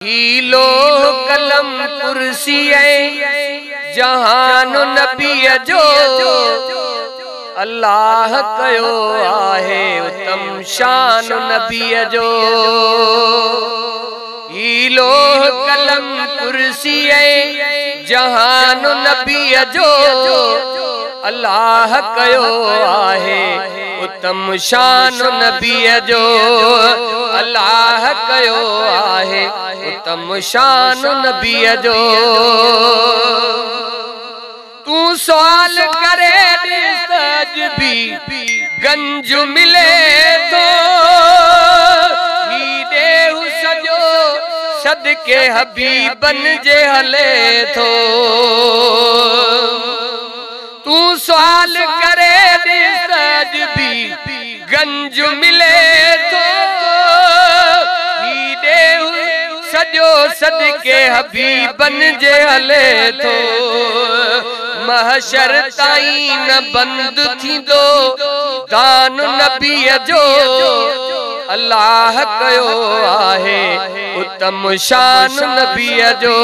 Helo कलम कुर्सी जहान नबी जो अल्लाह कयो आहे उत्तम शान नबी जो। हीलो कलम कुर्सी जहान नबी जो अल्लाह कयो आहे उत्तम शान नबी जो। अल्लाह कयो आहे उत्तम शान नबी जो। तू सवाल करे सज भी गंज मिले तो ही देहु सजो सदके हबीबन जे हले थो। तू सवाल करे सज भी गंज मिले तो ही देहु सजो सदके हबीबन जे हले थो। महशर ताईं न बंद थींदो दान नबी जो अल्लाह कयो आहे उत्तम शान नबी जो।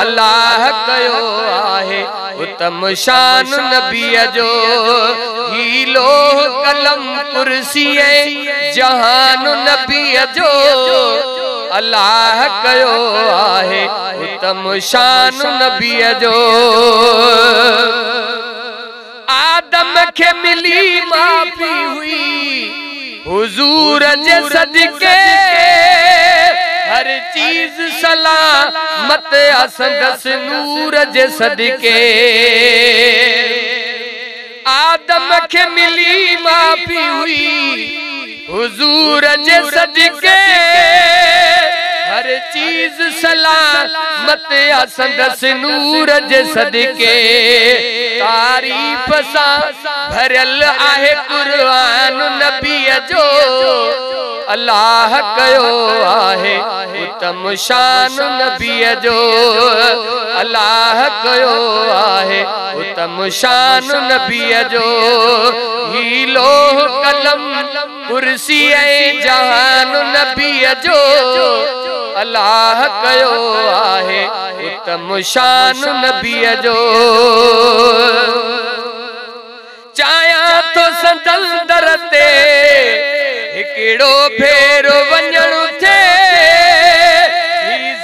अल्लाह कयो आहे उत्तम शान नबी जो। हीलो कलम कुर्सी जहान नबी जो अल्लाह कयो आहे उत्तम शान नबी जो। आदम के मिली माफी हुई हुजूर जे सदके हर चीज सलामत असंदस नूर जे सदके। आदम के मिली माफी हुई हुजूर जे सदके हर चीज सलामत असंदस नूर जे सदके। तारीफ सा भरल आहे कुरान नबी जो अल्लाह कयो आहे उत्तम शान नबी जो। अल्लाह कयो आहे उत्तम शान नबी जो। हीलो कलम कुर्सी जहान नबी जो अल्लाह कयो आहे उत्तम शान नबी जो। चाया तो संदल दर ते हिकिड़ो फेरो वञण थे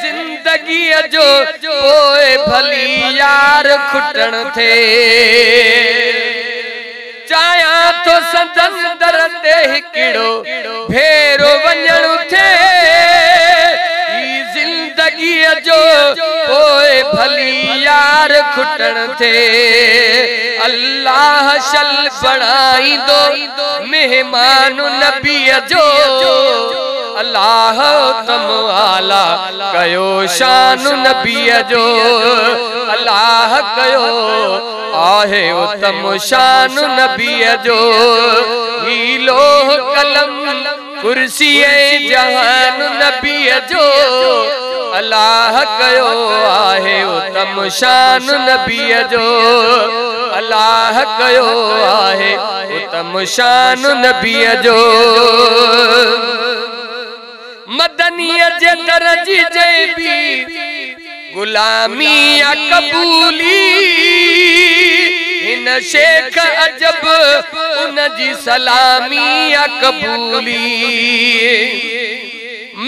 जिंदगी जो पोइ भली यार खुटण थे। चाया तो संदल दर ते हिकिड़ो फेरो वञण थे जो पोए भली यार खुटण थे। अल्लाह शल बणाई दो मेहमान नबी जो अल्लाह तम आला कयो शान नबी जो। अल्लाह कयो आहे उत्तम शान नबी जो। हीलो कलम कुर्सी जहान नबी जो अल्लाह कयो आहे उत्तम शान नबी जो। अल्लाह कयो आहे उत्तम शान नबी जो। मदनीअ जे दर्जी जे भी गुलामी या कबूली इन शेख अजब उन जी सलामी या कबूली।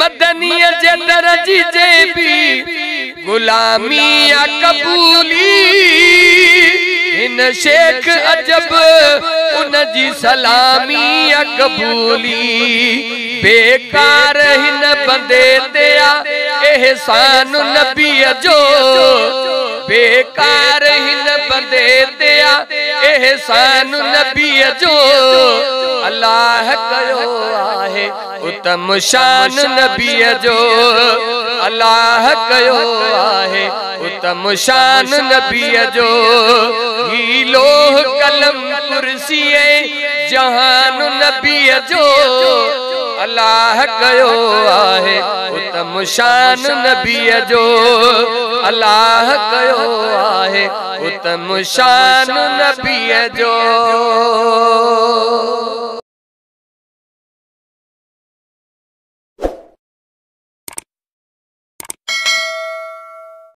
मदनीअ जे दर्जी जे भी गुलामी या कबूली इन शेख अजब उन जी सलामी या कबूली। बेकार हिन बंदे ते एहसान नबी जो बेकार हिन बंदे ते एहसान नबी जो। अल्लाह कयो आहे उत्तम शान नबी जो। अल्लाह कयो आहे उत्तम शान नबी जो। हीलो कलम कुर्सी जहान नबी जो अल्लाह कयो आहे उत्तम शान नबी जो। अल्लाह कयो आहे उत्तम शान नबी जो।